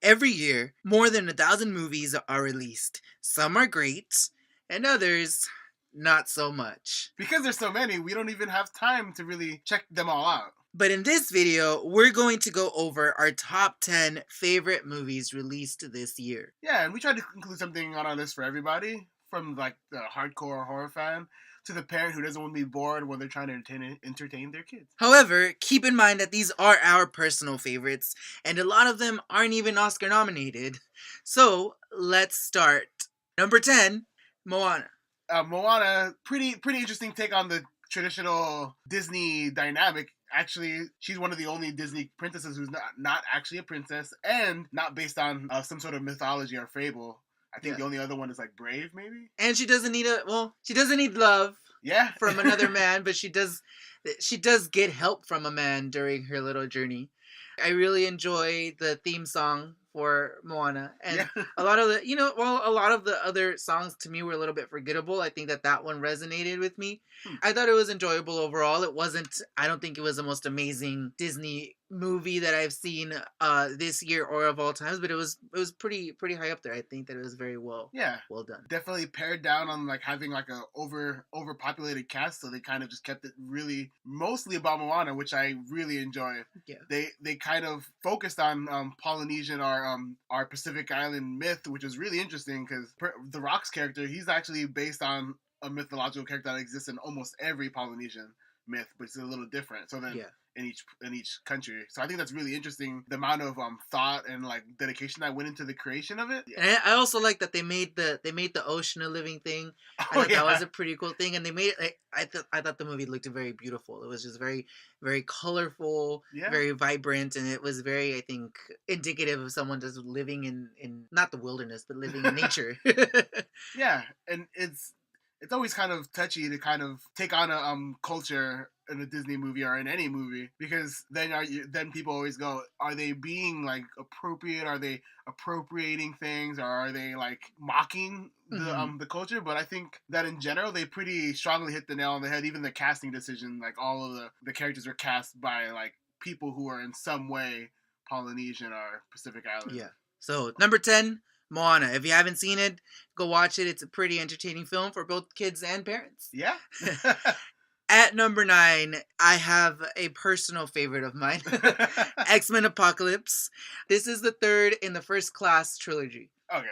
Every year, more than 1,000 movies are released. Some are great, and others not so much. Because there's so many, we don't even have time to really check them all out. But in this video, we're going to go over our top 10 favorite movies released this year. Yeah, and we tried to include something on our list for everybody, from like the hardcore horror fan to the parent who doesn't want to be bored when they're trying to entertain their kids. However, keep in mind that these are our personal favorites, and a lot of them aren't even Oscar nominated. So, let's start. Number 10, Moana. Moana, pretty interesting take on the traditional Disney dynamic. Actually, she's one of the only Disney princesses who's not actually a princess and not based on some sort of mythology or fable. I think the only other one is like Brave, maybe. And she doesn't need she doesn't need love. Yeah. From another man, but she does get help from a man during her little journey. I really enjoy the theme song for Moana, and a lot of the other songs to me were a little bit forgettable. I think that one resonated with me. I thought it was enjoyable overall. I don't think it was the most amazing Disney movie that I've seen this year or of all times, but it was pretty high up there. I think that it was very well done. Definitely pared down on like having like a overpopulated cast, so they kind of just kept it really mostly about Moana, which I really enjoy. Yeah. They kind of focused on Polynesian or our Pacific Island myth, which is really interesting because the Rock's character, he's actually based on a mythological character that exists in almost every Polynesian myth, but it's a little different. So then in each country. So I think that's really interesting, the amount of thought and like dedication that went into the creation of it. And I also like that they made the ocean a living thing. I thought that was a pretty cool thing, and they made it. I thought the movie looked very beautiful. It was just very, very colorful, very vibrant, and it was very, I think, indicative of someone just living in not the wilderness, but living in nature. Yeah, and it's always kind of touchy to kind of take on a culture in a Disney movie or in any movie, because then people always go, are they being like appropriate? Are they appropriating things, or are they like mocking the culture? But I think that in general they pretty strongly hit the nail on the head. Even the casting decision, like all of the characters were cast by like people who are in some way Polynesian or Pacific Island. Yeah. So number 10, Moana. If you haven't seen it, go watch it. It's a pretty entertaining film for both kids and parents. Yeah. At number 9, I have a personal favorite of mine, XMen Apocalypse. This is the third in the First Class trilogy. Okay.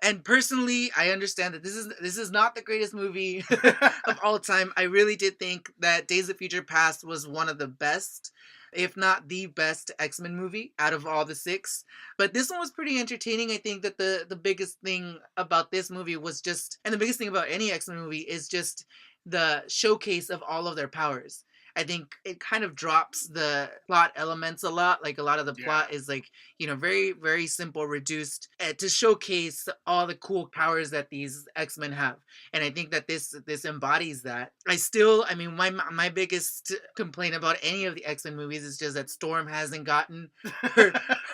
And personally, I understand that this is not the greatest movie of all time. I really did think that Days of Future Past was one of the best, if not the best, X-Men movie out of all the 6. But this one was pretty entertaining. I think that the biggest thing about this movie was just, and the biggest thing about any X-Men movie is just the showcase of all of their powers. I think it kind of drops the plot elements a lot. Like a lot of the plot is like, very, very simple, reduced to showcase all the cool powers that these X-Men have. And I think that this embodies that. My biggest complaint about any of the X-Men movies is just that Storm hasn't gotten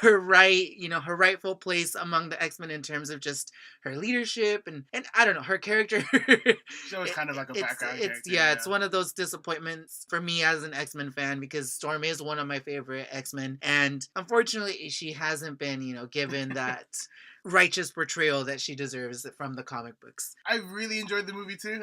her rightful place among the X-Men in terms of just her leadership and I don't know, her character. She's always kind of like a background character. It's one of those disappointments for me as an X-Men fan, because Storm is one of my favorite X-Men, and unfortunately she hasn't been given that righteous portrayal that she deserves from the comic books. I really enjoyed the movie too.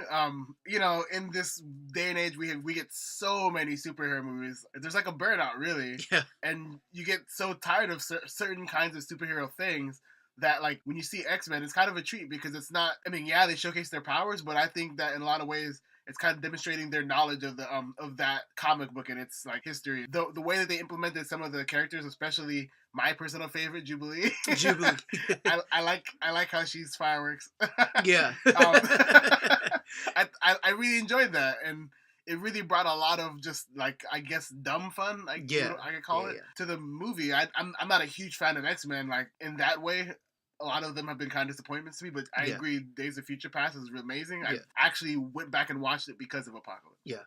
In this day and age, we get so many superhero movies. There's like a burnout, really. Yeah. And you get so tired of certain kinds of superhero things that, like, when you see X-Men, it's kind of a treat, because it's not, they showcase their powers, but I think that in a lot of ways it's kind of demonstrating their knowledge of the of that comic book and its like history. The way that they implemented some of the characters, especially my personal favorite, Jubilee. I like how she's fireworks. Yeah. I really enjoyed that, and it really brought a lot of just like, I guess, dumb fun, I could call it, to the movie. I'm not a huge fan of X-Men like in that way. A lot of them have been kind of disappointments to me, but I agree, Days of Future Past is amazing. I actually went back and watched it because of Apocalypse. Yeah.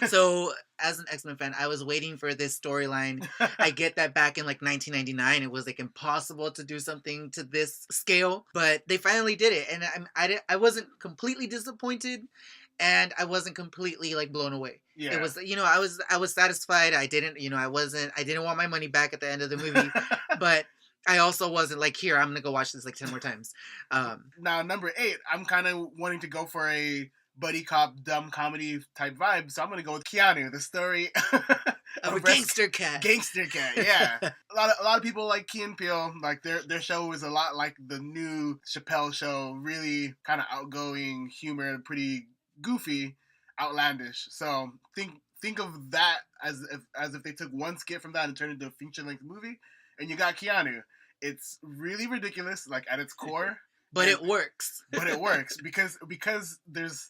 So, as an X-Men fan, I was waiting for this storyline. I get that back in like 1999, it was like impossible to do something to this scale, but they finally did it, and I wasn't completely disappointed, and I wasn't completely like blown away. Yeah. It was, I was satisfied. I didn't want my money back at the end of the movie, but I also wasn't like, here, I'm gonna go watch this like 10 more times. Now, number 8, I'm kind of wanting to go for a buddy cop dumb comedy type vibe, so I'm gonna go with Keanu, the story of a gangster cat. Gangster cat, yeah. a lot of people like Key and Peele. Like their show is a lot like the new Chappelle show, really kind of outgoing humor, pretty goofy, outlandish. So think of that as if they took one skit from that and turned it into a feature length movie, and you got Keanu. It's really ridiculous, like at its core. But it works. But it works because there's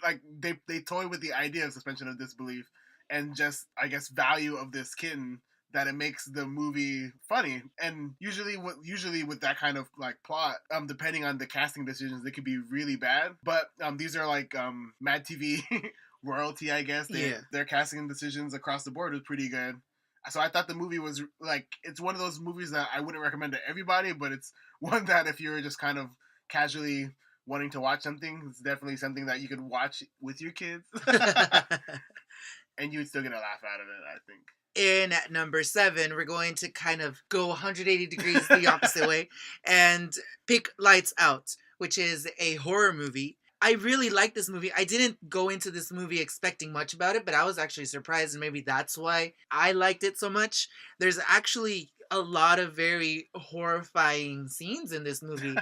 like they toy with the idea of suspension of disbelief and just, I guess, value of this kitten, that it makes the movie funny. And usually with that kind of like plot, depending on the casting decisions, they could be really bad. But these are like Mad TV royalty, I guess. Their casting decisions across the board was pretty good. So I thought the movie was like, it's one of those movies that I wouldn't recommend to everybody, but it's one that if you're just kind of casually wanting to watch something, it's definitely something that you could watch with your kids. And you would still get a laugh out of it, I think. In at number 7, we're going to kind of go 180 degrees the opposite way and pick Lights Out, which is a horror movie. I really like this movie. I didn't go into this movie expecting much about it, but I was actually surprised, and maybe that's why I liked it so much. There's actually a lot of very horrifying scenes in this movie.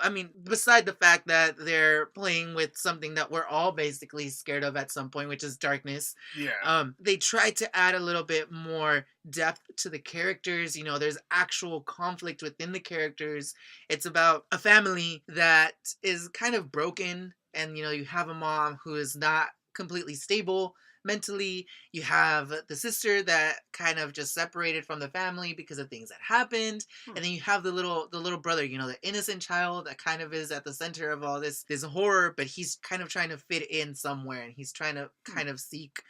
I mean, beside the fact that they're playing with something that we're all basically scared of at some point, which is darkness. Yeah. They tried to add a little bit more depth to the characters. There's actual conflict within the characters. It's about a family that is kind of broken, and you have a mom who is not completely stable mentally. You have the sister that kind of just separated from the family because of things that happened, and then you have the little brother, the innocent child that kind of is at the center of all this horror, but he's kind of trying to fit in somewhere, and he's trying to kind of seek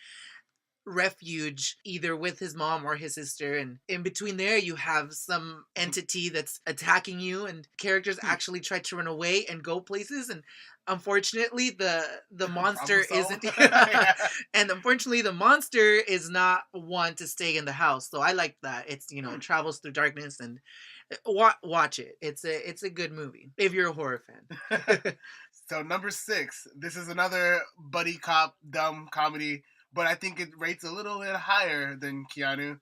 refuge either with his mom or his sister, and in between there you have some entity that's attacking you, and characters actually try to run away and go places, and unfortunately the monster isn't and unfortunately the monster is not one to stay in the house. So I like that. It's it travels through darkness, and watch it. It's a good movie if you're a horror fan. So number 6, this is another buddy cop dumb comedy, but I think it rates a little bit higher than Keanu.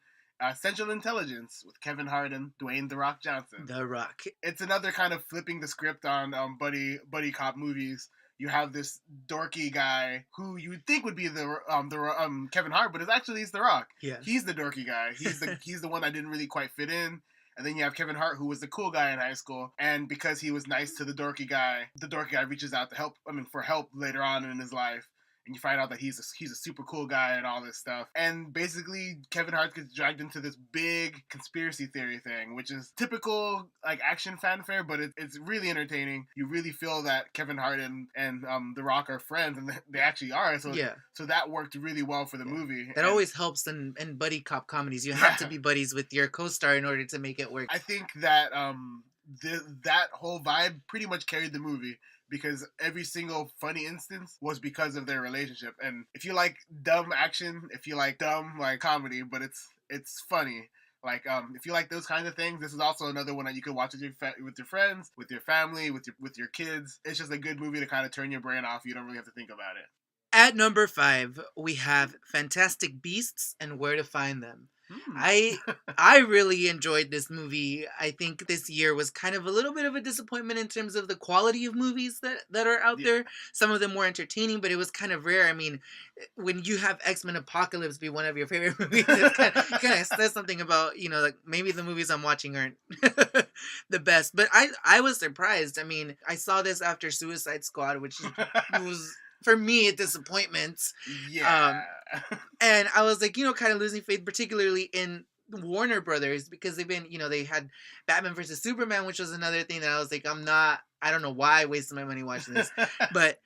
Central Intelligence with Kevin Hart and Dwayne "The Rock" Johnson. The Rock. It's another kind of flipping the script on buddy cop movies. You have this dorky guy who you would think would be the Kevin Hart, but he's The Rock. Yeah. He's the dorky guy. He's the one that didn't really quite fit in. And then you have Kevin Hart, who was the cool guy in high school, and because he was nice to the dorky guy reaches out to help. For help later on in his life. And you find out that he's a super cool guy and all this stuff. And basically, Kevin Hart gets dragged into this big conspiracy theory thing, which is typical like action fanfare, but it's really entertaining. You really feel that Kevin Hart and The Rock are friends, and they actually are. So so that worked really well for the movie. That always helps in buddy cop comedies. You have to be buddies with your co-star in order to make it work. I think that that whole vibe pretty much carried the movie, because every single funny instance was because of their relationship. And if you like dumb action, if you like dumb like comedy, but it's funny, like if you like those kind of things, this is also another one that you could watch with your friends, with your family, with your kids. It's just a good movie to kind of turn your brain off. You don't really have to think about it. At number 5, we have Fantastic Beasts and Where to Find Them. I really enjoyed this movie. I think this year was kind of a little bit of a disappointment in terms of the quality of movies that are out there. Some of them were entertaining, but it was kind of rare. I mean, when you have XMen Apocalypse be one of your favorite movies, it kind of says something about, like maybe the movies I'm watching aren't the best. But I was surprised. I mean, I saw this after Suicide Squad, which was, for me, a disappointment. Yeah. And I was like, kind of losing faith, particularly in Warner Brothers, because they've been, they had Batman versus Superman, which was another thing that I was like, I don't know why I wasted my money watching this. But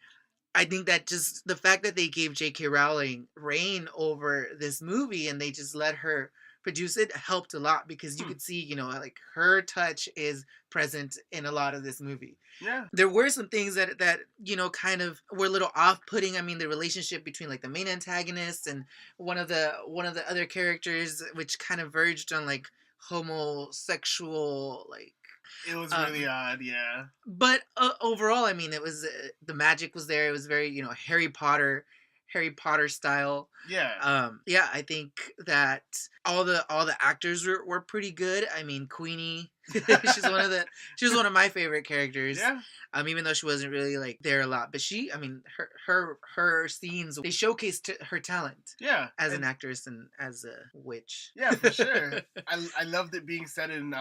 I think that just the fact that they gave J.K. Rowling reign over this movie and they just let her produce it helped a lot, because you could see, like her touch is present in a lot of this movie. Yeah. There were some things that kind of were a little off-putting. I mean, the relationship between like the main antagonist and one of the other characters, which kind of verged on like homosexual, like It was um really odd, yeah. but overall, I mean, it was the magic was there. It was very, Harry Potter style. Yeah. Yeah, I think that all the actors were pretty good. I mean, Queenie, she's one of the she was one of my favorite characters. Yeah. Even though she wasn't really like there a lot, but I mean, her scenes, they showcased her talent Yeah. as an And actress and as a witch. yeah, for sure. I loved it being set in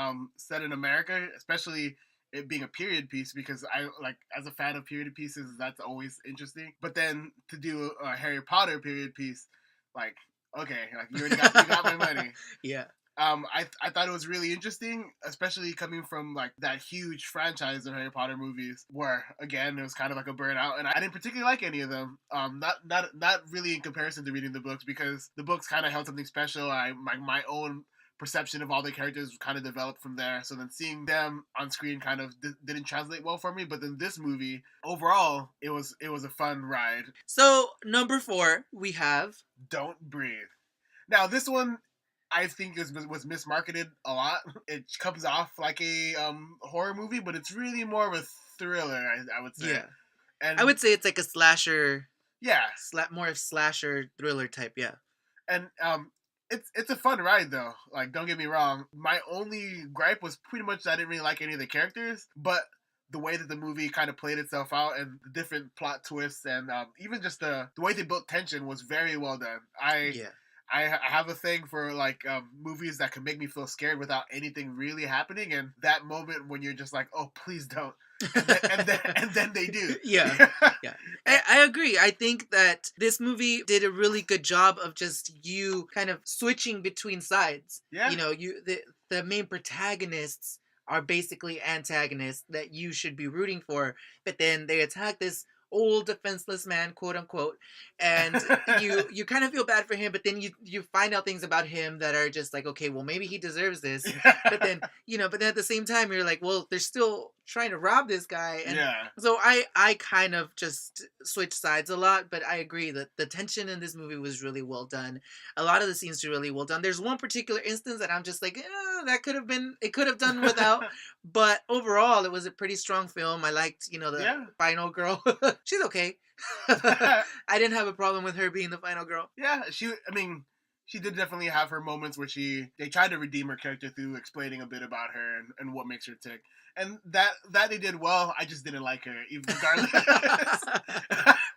America, especially it being a period piece because I like as a fan of period pieces, that's always interesting. But then to do a Harry Potter period piece, like okay, like you got my money. Yeah. I thought it was really interesting, especially coming from like that huge franchise of Harry Potter movies, where again it was kind of like a burnout, and I didn't particularly like any of them. Not really in comparison to reading the books because the books kind of held something special. My own perception of all the characters kind of developed from there. So then seeing them on screen kind of didn't translate well for me. But then this movie, overall, it was a fun ride. So number 4, we have Don't Breathe. Now this one I think was mismarketed a lot. It comes off like a horror movie, but it's really more of a thriller, I would say. yeah. And I would say it's like a slasher, yeah, more of slasher thriller type. Yeah. and it's a fun ride though. Like don't get me wrong. My only gripe was pretty much that I didn't really like any of the characters, but the way that the movie kind of played itself out and the different plot twists and even just the way they built tension was very well done. Yeah. I have a thing for like movies that can make me feel scared without anything really happening, and that moment when you're just like, "Oh, please don't," and then they do. Yeah. Yeah. I agree. I think that this movie did a really good job of just you kind of switching between sides. Yeah. The main protagonists are basically antagonists that you should be rooting for, but then they attack this old defenseless man, quote unquote, and you kind of feel bad for him, but then you find out things about him that are just like, okay, well maybe he deserves this, but then at the same time you're like, well, they're still trying to rob this guy, and so I kind of just switch sides a lot, but I agree that the tension in this movie was really well done. A lot of the scenes are really well done. There's one particular instance that I'm just like, that could have done without, but overall it was a pretty strong film. I liked the final girl. She's okay. I didn't have a problem with her being the final girl. Yeah, she did definitely have her moments where they tried to redeem her character through explaining a bit about her and what makes her tick. And that they did well. I just didn't like her, even regardless.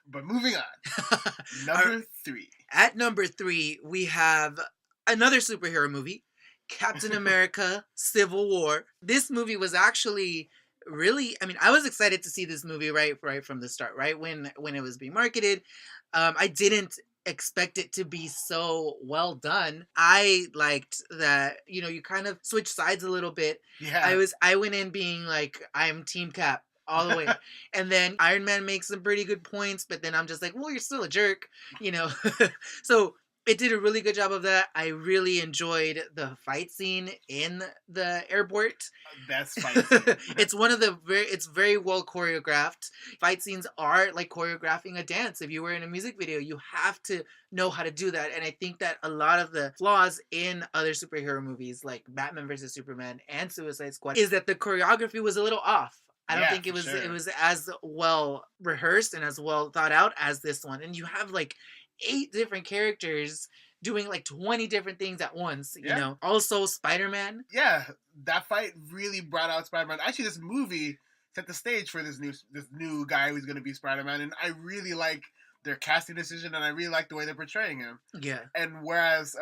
But moving on. Number 3. At number 3, we have another superhero movie, Captain America: Civil War. This movie was actually really, I mean, I was excited to see this movie right from the start, right when it was being marketed. I didn't expect it to be so well done. I liked that, you kind of switch sides a little bit. Yeah. I went in being like, I'm Team Cap all the way. And then Iron Man makes some pretty good points, but then I'm just like, well, you're still a jerk, So it did a really good job of that. I really enjoyed the fight scene in the airport. Best fight scene. It's very well choreographed. Fight scenes are like choreographing a dance. If you were in a music video, you have to know how to do that. And I think that a lot of the flaws in other superhero movies like Batman vs. Superman and Suicide Squad is that the choreography was a little off. I don't think it was as well rehearsed and as well thought out as this one. And you have like 8 different characters doing like 20 different things at once, Also, Spider-Man. Yeah, that fight really brought out Spider-Man. Actually, this movie set the stage for this new guy who's going to be Spider-Man, and I really like their casting decision, and I really like the way they're portraying him. Yeah. And whereas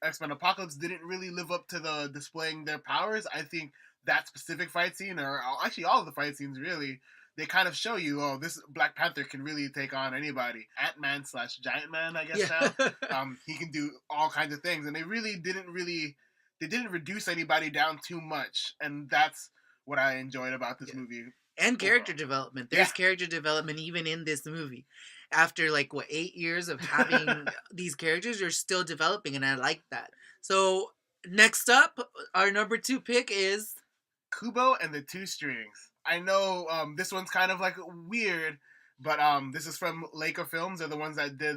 XMen Apocalypse didn't really live up to the displaying their powers, I think that specific fight scene, or actually all of the fight scenes really, they kind of show you, this Black Panther can really take on anybody. Ant-Man / Giant Man, I guess now. He can do all kinds of things. And they didn't reduce anybody down too much. And that's what I enjoyed about this movie. And character development. There's character development even in this movie. After 8 years of having these characters, you're still developing, and I like that. So next up, our number 2 pick is Kubo and the Two Strings. I know this one's kind of weird, but this is from Leica Films. They're the ones that did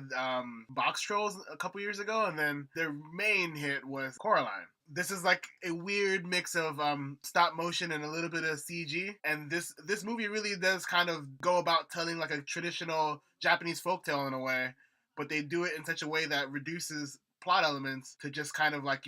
Box Trolls a couple years ago, and then their main hit was Coraline. this is like a weird mix of stop motion and a little bit of CG. And this movie really does kind of go about telling like a traditional Japanese folktale in a way, but they do it in such a way that reduces plot elements to just kind of like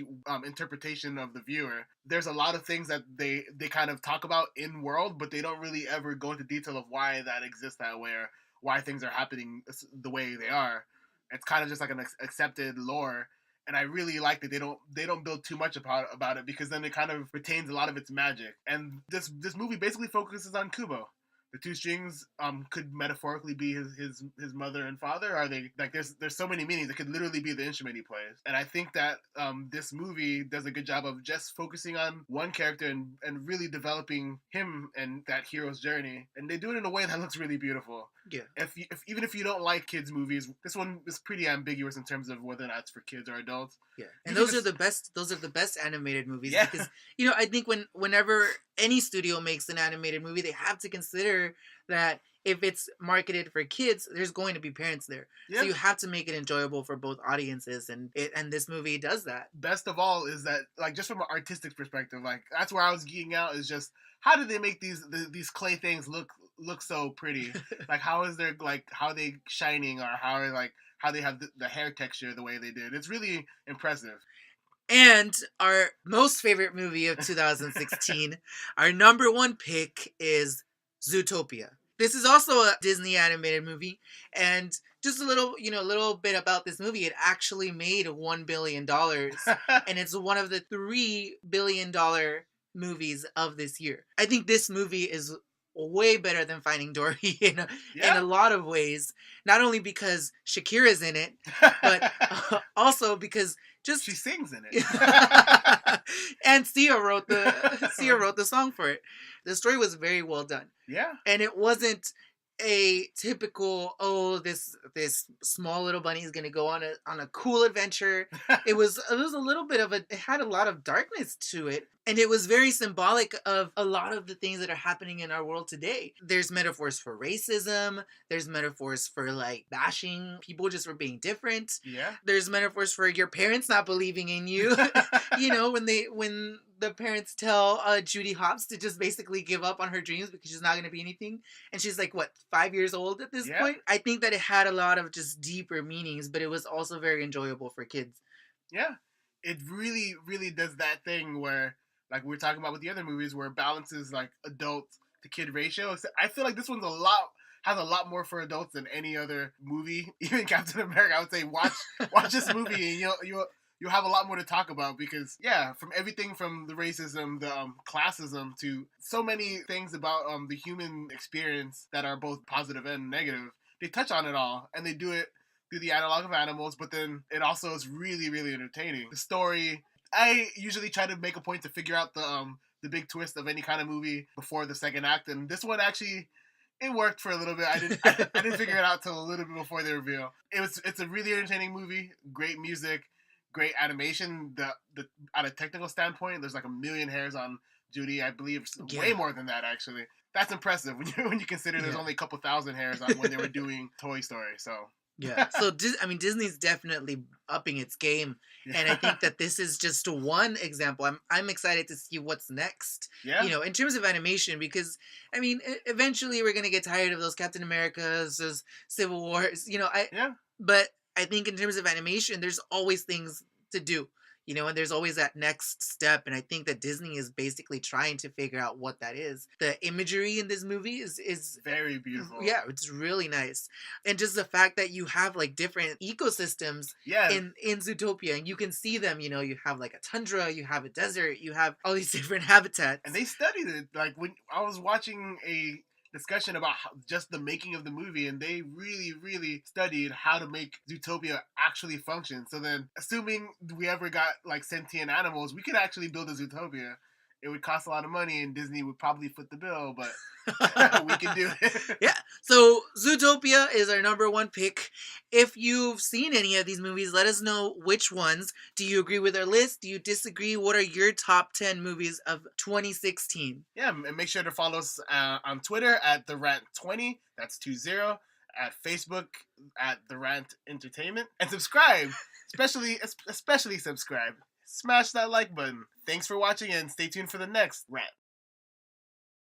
interpretation of the viewer. There's a lot of things that they kind of talk about in world, but they don't really ever go into detail of why that exists that way or why things are happening the way they are. It's kind of just like an accepted lore, and I really like that they don't build too much about it, because then it kind of retains a lot of its magic. And this movie basically focuses on Kubo. The two strings could metaphorically be his mother and father. Are they like there's so many meanings? It could literally be the instrument he plays. And I think that this movie does a good job of just focusing on one character and really developing him and that hero's journey. And they do it in a way that looks really beautiful. Yeah. If even if you don't like kids movies, this one is pretty ambiguous in terms of whether or not it's for kids or adults. Yeah, and those are the best. Those are the best animated movies. Yeah. Because I think whenever any studio makes an animated movie, they have to consider that if it's marketed for kids, there's going to be parents there. Yeah. So you have to make it enjoyable for both audiences, and this movie does that. Best of all is that, like, just from an artistic perspective, like that's where I was geeking out, is just how do they make these clay things look so pretty? Like, how is there, like, how are they shining, or how they have the hair texture the way they did. It's really impressive. And our most favorite movie of 2016, our number one pick is Zootopia. This is also a Disney animated movie, and just a little bit about this movie. It actually made $1 billion, and it's one of the $3 billion movies of this year. I think this movie is way better than Finding Dory in a lot of ways. Not only because Shakira's in it, but also because just she sings in it. And Sia wrote the song for it. The story was very well done. Yeah. And it wasn't a typical, this small little bunny is gonna go on a cool adventure. It was a little bit of it had a lot of darkness to it, and it was very symbolic of a lot of the things that are happening in our world today. There's metaphors for racism, there's metaphors for like bashing people just for being different. Yeah. There's metaphors for your parents not believing in you. when the parents tell Judy Hopps to just basically give up on her dreams because she's not going to be anything. And she's like, 5 years old at this point? I think that it had a lot of just deeper meanings, but it was also very enjoyable for kids. Yeah. It really, really does that thing where, like we were talking about with the other movies, where it balances like adult to kid ratio. I feel like this one's has a lot more for adults than any other movie. Even Captain America, I would say watch this movie and you'll have a lot more to talk about, because from everything from the racism, the classism, to so many things about the human experience that are both positive and negative. They touch on it all, and they do it through the analog of animals, but then it also is really, really entertaining. The story, I usually try to make a point to figure out the big twist of any kind of movie before the second act, and this one actually, it worked for a little bit. I didn't figure it out till a little bit before the reveal. It's a really entertaining movie, great music, great animation. The on a technical standpoint, there's like 1 million hairs on Judy. I believe way more than that, actually. That's impressive when you consider there's only a couple thousand hairs on when they were doing Toy Story. So so Disney's definitely upping its game, and I think that this is just one example. I'm excited to see what's next. Yeah. In terms of animation, because eventually we're gonna get tired of those Captain Americas, those Civil Wars. But I think in terms of animation, there's always things to do, and there's always that next step. And I think that Disney is basically trying to figure out what that is. The imagery in this movie is very beautiful. Yeah, it's really nice. And just the fact that you have like different ecosystems in Zootopia, and you can see them, you have like a tundra, you have a desert, you have all these different habitats. And they studied it. Like when I was watching a discussion about just the making of the movie, and they really, really studied how to make Zootopia actually function. So then, assuming we ever got like sentient animals, we could actually build a Zootopia. It would cost a lot of money, and Disney would probably foot the bill, but we can do it. Yeah. So Zootopia is our number one pick. If you've seen any of these movies, let us know which ones. Do you agree with our list? Do you disagree? What are your top 10 movies of 2016? Yeah, and make sure to follow us on Twitter at TheRant20. That's 20. At Facebook at The Rant Entertainment. And subscribe. Especially subscribe. smash that like button. Thanks for watching and stay tuned for the next rant.